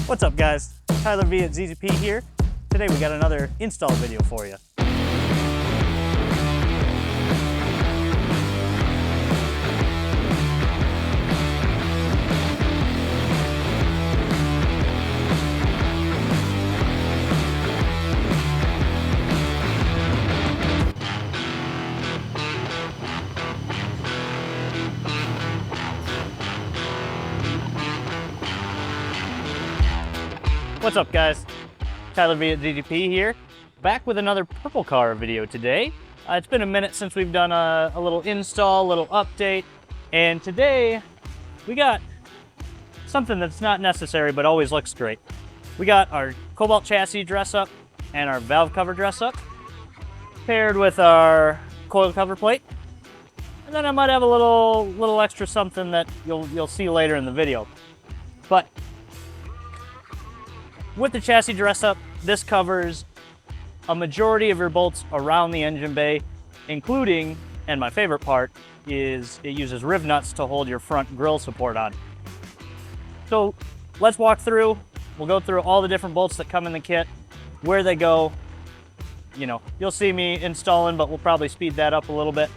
What's up guys? Tyler V at ZZP here. Today we got another install video for you. What's up guys? Tyler V at ZZP here, back with another purple car video today. It's been a minute since we've done a little install, a little update, and today we got something that's not necessary but always looks great. We got our Cobalt chassis dress up and our valve cover dress up, paired with our coil cover plate, and then I might have a little extra something that you'll see later in the video. But with the chassis dress up, this covers a majority of your bolts around the engine bay, including, and my favorite part, is it uses Riv Nuts to hold your front grille support on. So let's walk through. We'll go through all the different bolts that come in the kit, where they go. You know, you'll see me installing, but we'll probably speed that up a little bit.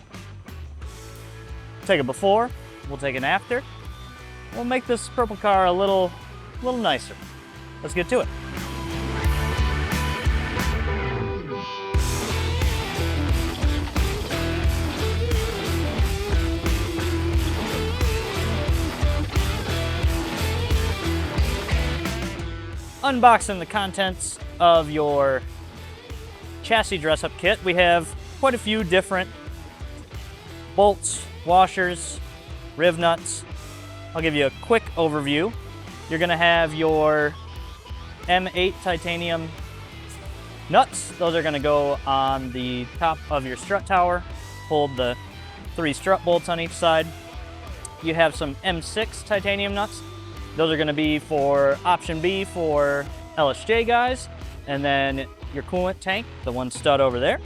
Take a before, we'll take an after. We'll make this purple car a little nicer. Let's get to it. Unboxing the contents of your chassis dress-up kit, we have quite a few different bolts, washers, Riv Nuts. I'll give you a quick overview. You're gonna have your M8 titanium nuts. Those are gonna go on the top of your strut tower, hold the 3 strut bolts on each side. You have some M6 titanium nuts. Those are gonna be for option B for LSJ guys, and then your coolant tank, the one stud over there.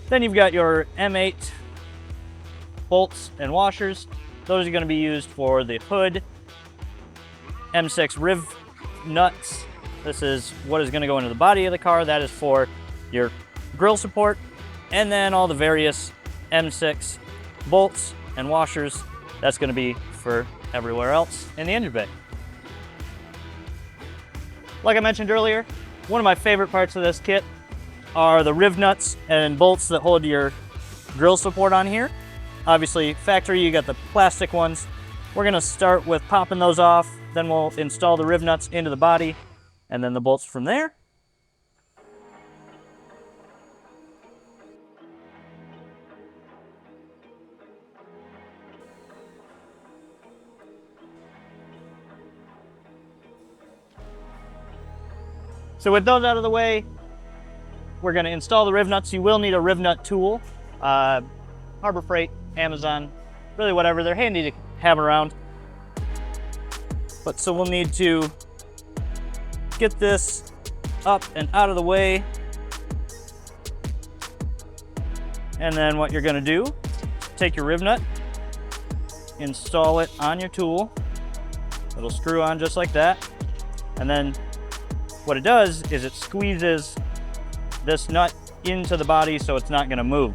Then you've got your M8 bolts and washers. Those are gonna be used for the hood. M6 Riv Nuts. This is what is going to go into the body of the car. That is for your grille support. And then all the various M6 bolts and washers. That's going to be for everywhere else in the engine bay. Like I mentioned earlier, one of my favorite parts of this kit are the Riv Nuts and bolts that hold your grille support on here. Obviously, factory, you got the plastic ones. We're going to start with popping those off. Then we'll install the Riv Nuts into the body, and then the bolts from there. So with those out of the way, we're going to install the Riv Nuts. You will need a Riv Nut tool. Harbor Freight, Amazon, really whatever. They're handy to have around. But so we'll need to get this up and out of the way. And then what you're gonna do, take your Riv Nut, install it on your tool. It'll screw on just like that. And then what it does is it squeezes this nut into the body so it's not gonna move.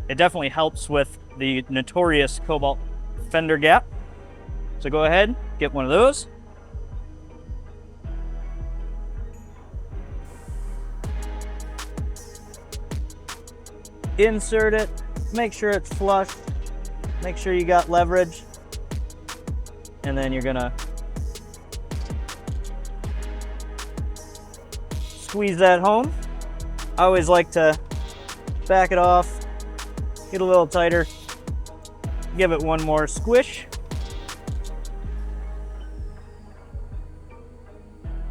It definitely helps with the notorious Cobalt fender gap. So go ahead, get one of those. Insert it, make sure it's flush, make sure you got leverage, and then you're gonna squeeze that home. I always like to back it off, get a little tighter, give it one more squish.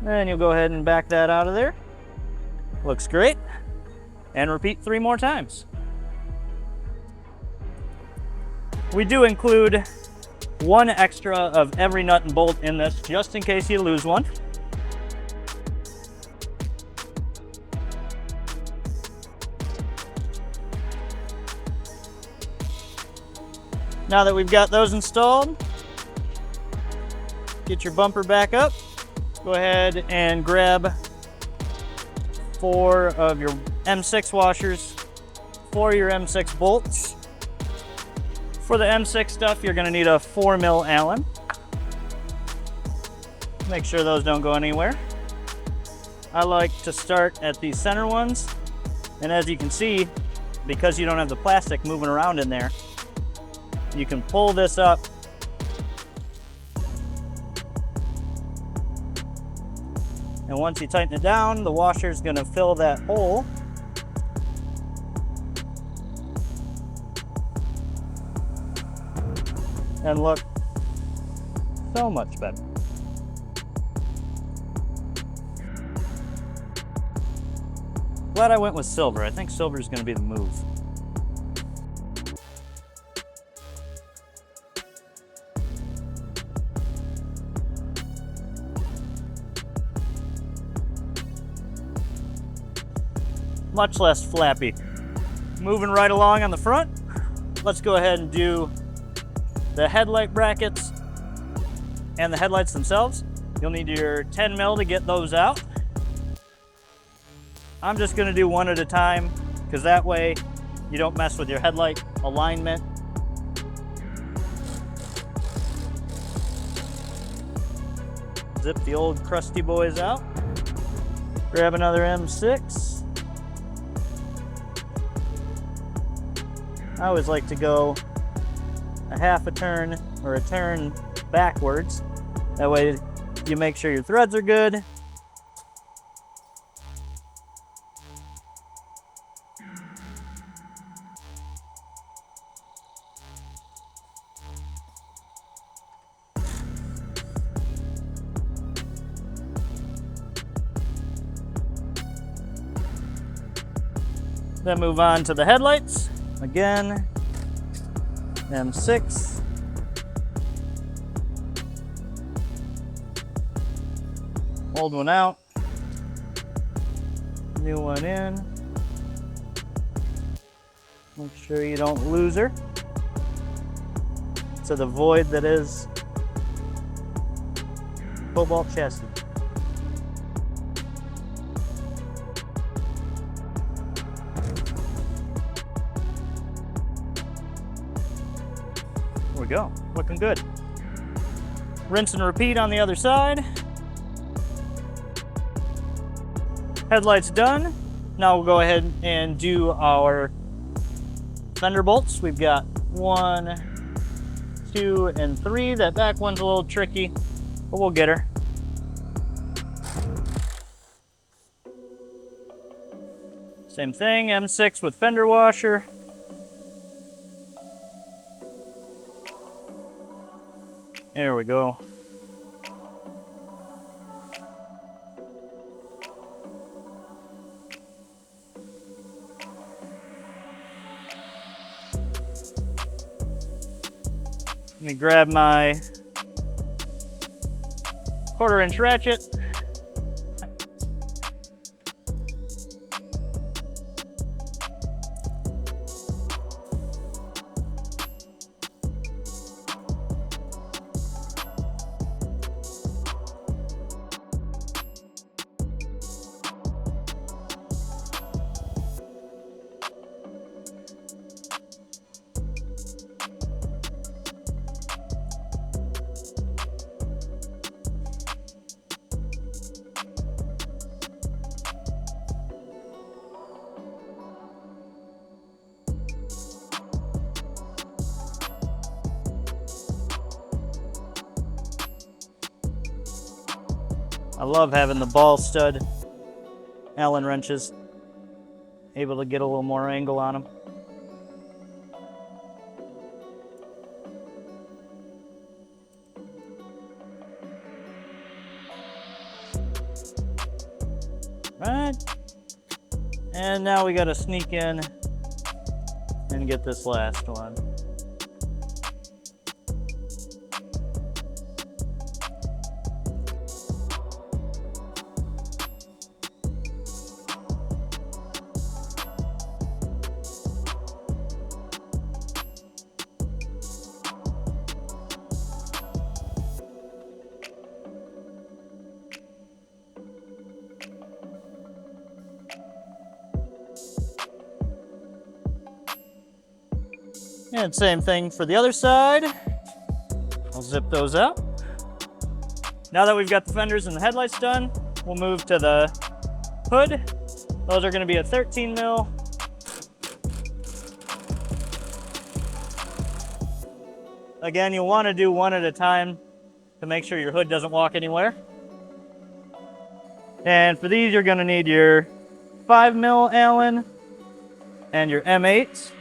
And you'll go ahead and back that out of there. Looks great. And repeat 3 more times. We do include 1 extra of every nut and bolt in this, just in case you lose one. Now that we've got those installed, get your bumper back up, Go ahead and grab 4 of your M6 washers, 4 of your M6 bolts. For the M6 stuff, you're gonna need a 4mm Allen. Make sure those don't go anywhere. I like to start at the center ones, and as you can see, because you don't have the plastic moving around in there, you can pull this up and once you tighten it down, the washer is going to fill that hole. And look so much better. Glad I went with silver. I think silver is going to be the move. Much less flappy. Moving right along on the front, let's go ahead and do the headlight brackets and the headlights themselves. You'll need your 10mm to get those out. I'm just gonna do one at a time because that way you don't mess with your headlight alignment. Zip the old crusty boys out. Grab another M6. I always like to go a half a turn or a turn backwards. That way you make sure your threads are good. Then move on to the headlights. Again, M6. Old one out. New one in. Make sure you don't lose her to the void that is Cobalt chassis. There we go, looking good. Rinse and repeat on the other side. Headlights done. Now we'll go ahead and do our Thunderbolts. We've got 1, 2, and 3. That back one's a little tricky, but we'll get her. Same thing, M6 with fender washer. There we go. Let me grab my 1/4-inch ratchet. I love having the ball stud Allen wrenches, able to get a little more angle on them. Right, and now we got to sneak in and get this last one. And same thing for the other side. I'll zip those out. Now that we've got the fenders and the headlights done, we'll move to the hood. Those are going to be a 13 mil. Again, you'll want to do one at a time to make sure your hood doesn't walk anywhere. And for these, you're going to need your 5 mil Allen and your M8s.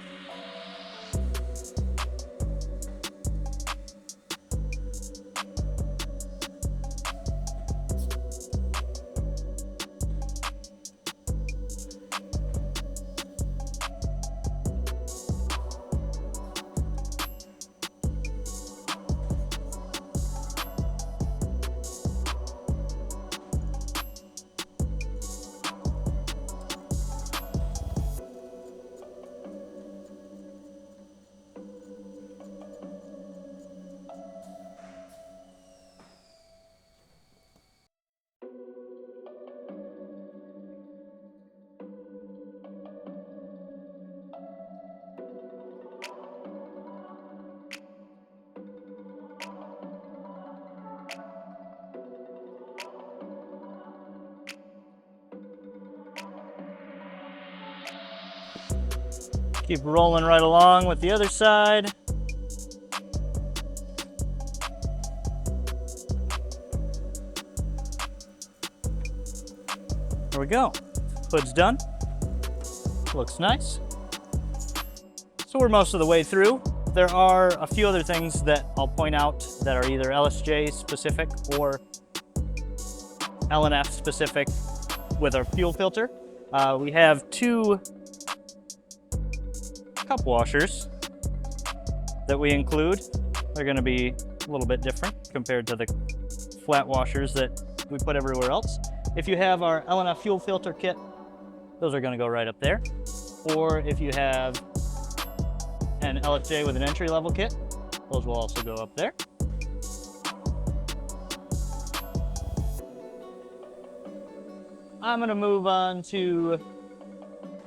Keep rolling right along with the other side. There we go. Hood's done. Looks nice. So we're most of the way through. There are a few other things that I'll point out that are either LSJ specific or LNF specific with our fuel filter. We have two cup washers that we include. They're going to be a little bit different compared to the flat washers that we put everywhere else. If you have our LNF fuel filter kit, those are going to go right up there. Or if you have an LSJ with an entry-level kit, those will also go up there. I'm going to move on to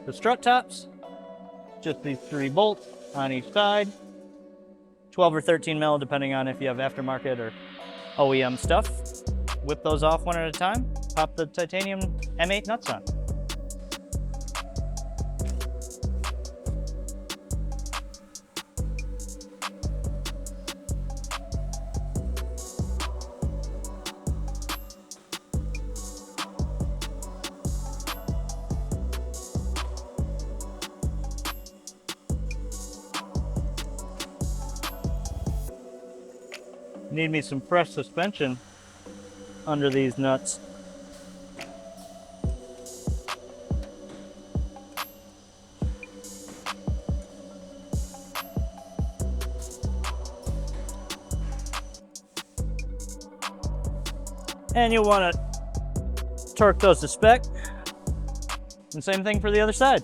the strut tops. Just these 3 bolts on each side, 12 or 13 mil, depending on if you have aftermarket or OEM stuff. Whip those off one at a time, pop the titanium M8 nuts on. Need me some fresh suspension under these nuts. And you'll want to torque those to spec. And same thing for the other side.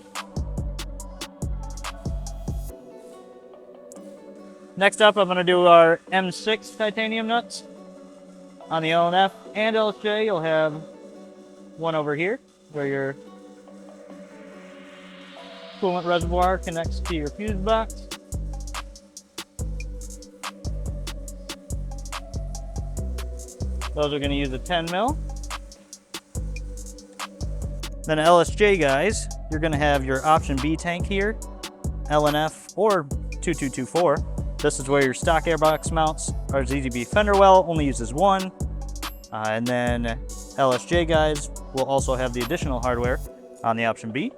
Next up, I'm going to do our M6 titanium nuts. On the LNF and LSJ, you'll have one over here where your coolant reservoir connects to your fuse box. Those are going to use a 10 mil. Then LSJ guys, you're going to have your option B tank here, LNF or 2224. This is where your stock airbox mounts. Our ZZP fender well only uses one. And then LSJ guys will also have the additional hardware on the option B.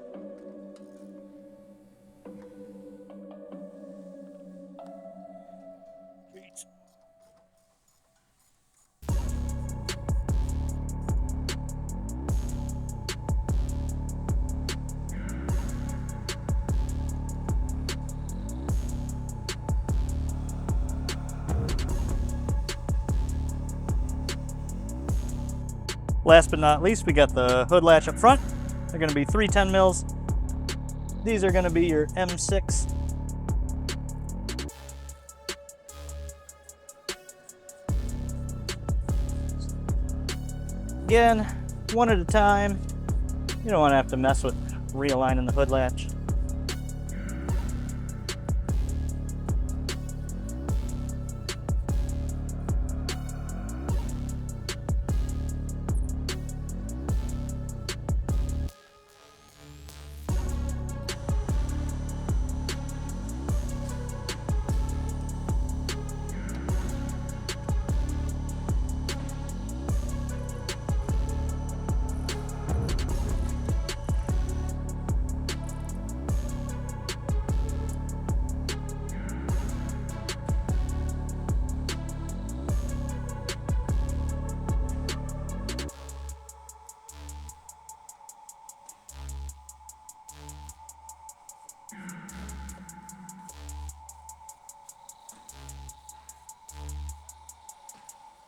Last but not least, we got the hood latch up front. They're going to be 3 10 mils. These are going to be your M6. Again, one at a time. You don't want to have to mess with realigning the hood latch.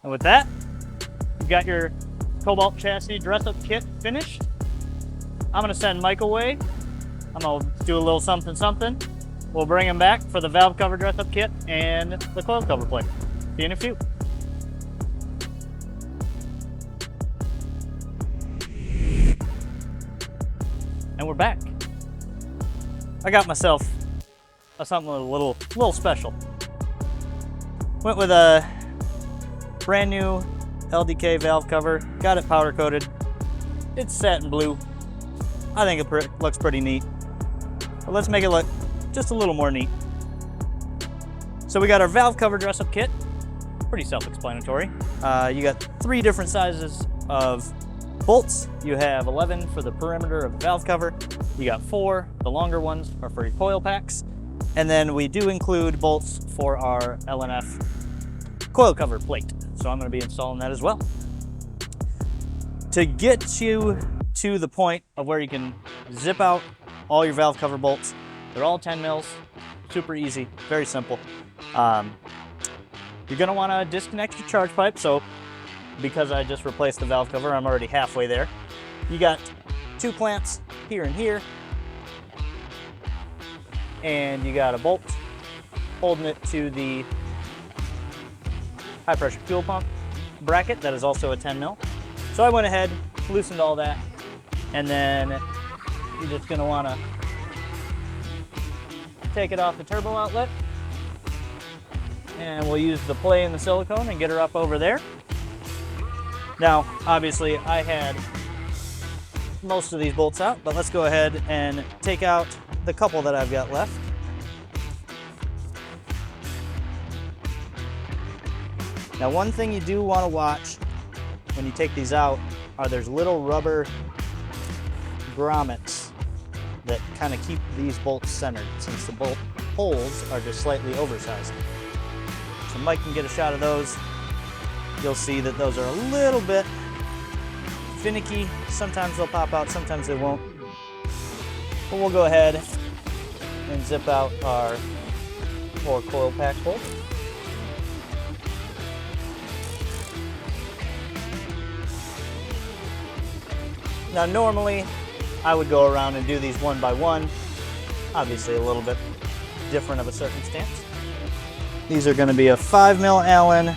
And with that, you've got your Cobalt chassis dress-up kit finished. I'm gonna send Mike away. I'm gonna do a little something. We'll bring him back for the valve cover dress-up kit and the coil cover plate. See you in a few. And we're back. I got myself something a little special. Went with a brand new LDK valve cover. Got it powder coated. It's satin blue. I think it looks pretty neat. But let's make it look just a little more neat. So we got our valve cover dress-up kit. Pretty self-explanatory. You got 3 different sizes of bolts. You have 11 for the perimeter of the valve cover. You got 4. The longer ones are for your coil packs. And then we do include bolts for our LNF coil cover plate. So I'm going to be installing that as well. To get you to the point of where you can zip out all your valve cover bolts, they're all 10 mils, super easy, very simple. You're going to want to disconnect your charge pipe. So because I just replaced the valve cover, I'm already halfway there. You got 2 clamps here and here. And you got a bolt holding it to the high pressure fuel pump bracket that is also a 10 mil. So I went ahead, loosened all that, and then you're just gonna wanna take it off the turbo outlet, and we'll use the play in the silicone and get her up over there. Now, obviously I had most of these bolts out, but let's go ahead and take out the couple that I've got left. Now, one thing you do want to watch when you take these out are there's little rubber grommets that kind of keep these bolts centered, since the bolt holes are just slightly oversized. So Mike can get a shot of those. You'll see that those are a little bit finicky. Sometimes they'll pop out, sometimes they won't. But we'll go ahead and zip out our 4 coil pack bolts. Now normally I would go around and do these one by one. Obviously a little bit different of a circumstance. These are going to be a 5 mil Allen.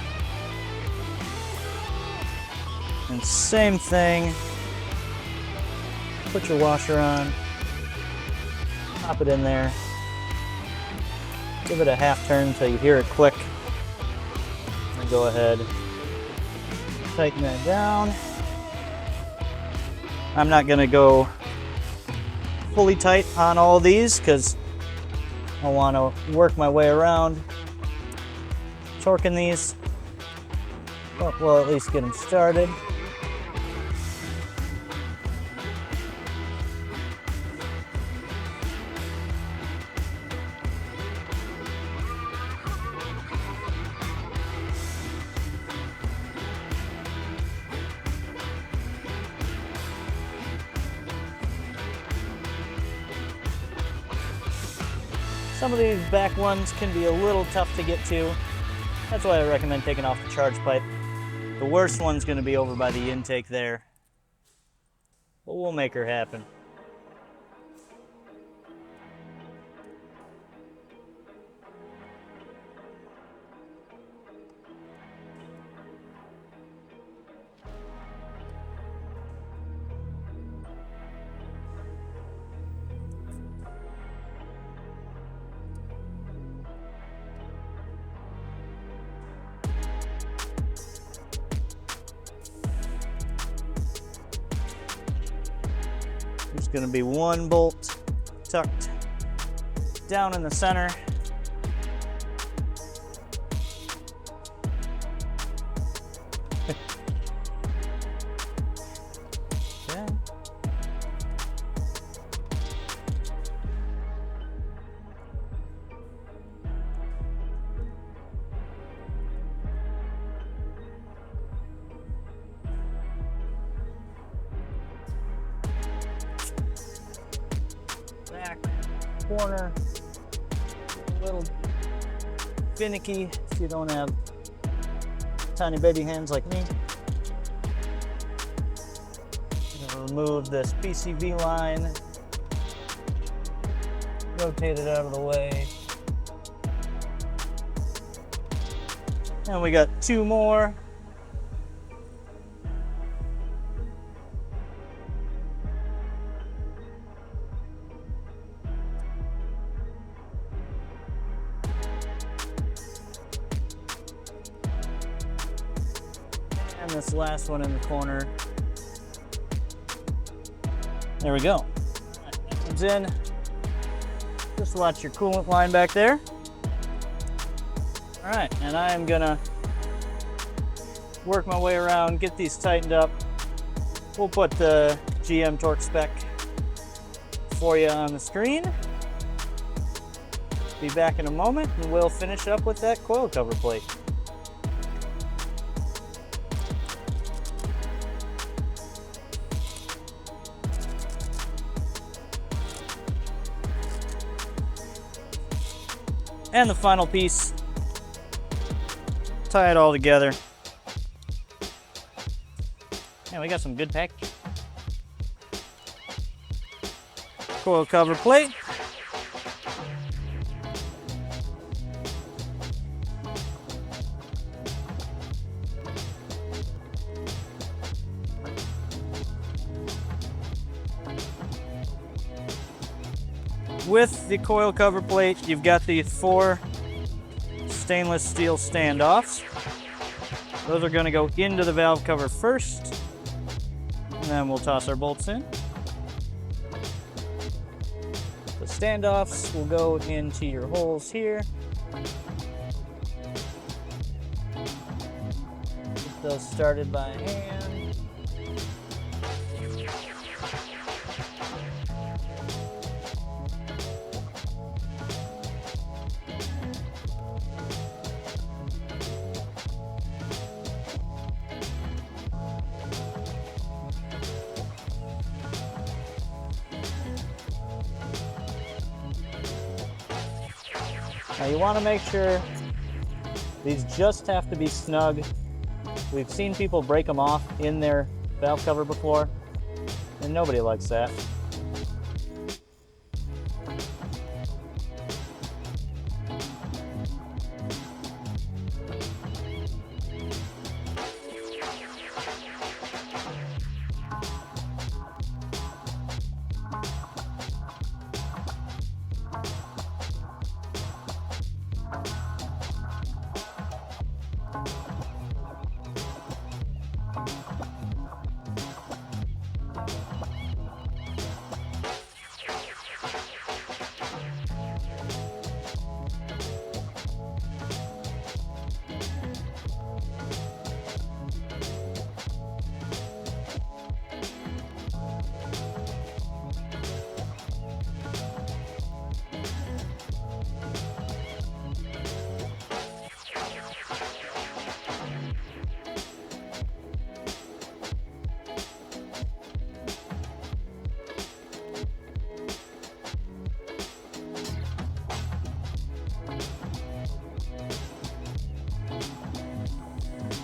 And same thing. Put your washer on. Pop it in there. Give it a half turn until you hear it click. And go ahead, tighten that down. I'm not going to go fully tight on all these because I want to work my way around torquing these, but we'll at least get them started. Some of these back ones can be a little tough to get to. That's why I recommend taking off the charge pipe. The worst one's going to be over by the intake there. But we'll make her happen. There's going to be one bolt tucked down in the center. Okay. Back corner, a little finicky if you don't have tiny baby hands like me. Remove this PCV line. Rotate it out of the way. And we got 2 more. And this last one in the corner. There we go. All right, that one's in. Just watch your coolant line back there. All right, and I am gonna work my way around, get these tightened up. We'll put the GM torque spec for you on the screen. Be back in a moment, and we'll finish up with that coil cover plate. And the final piece, tie it all together. Yeah, we got some good packaging. Coil cover plate. With the coil cover plate, you've got the 4 stainless steel standoffs. Those are going to go into the valve cover first, and then we'll toss our bolts in. The standoffs will go into your holes here. Get those started by hand. Now you want to make sure these just have to be snug. We've seen people break them off in their valve cover before, and nobody likes that.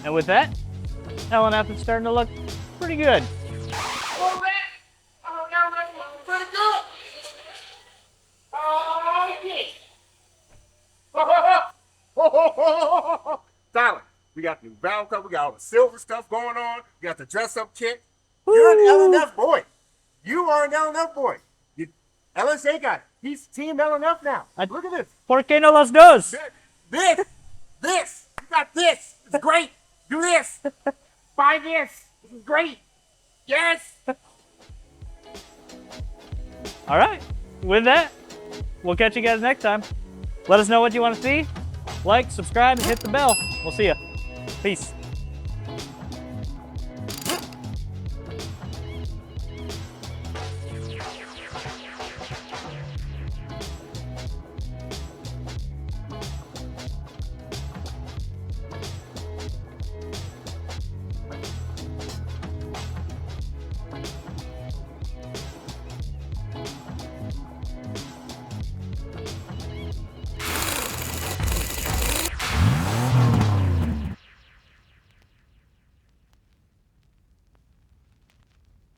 And with that, LNF is starting to look pretty good. Tyler, we got the valve cover, we got all the silver stuff going on, we got the dress-up kit. You're an LNF boy. You are an LNF boy. LSA guy, he's Team LNF now. Look at this. ¿Por qué no las dos? This, you got this. It's great. Do this. Buy this. This is great. Yes. All right. With that, we'll catch you guys next time. Let us know what you want to see. Like, subscribe, and hit the bell. We'll see ya. Peace.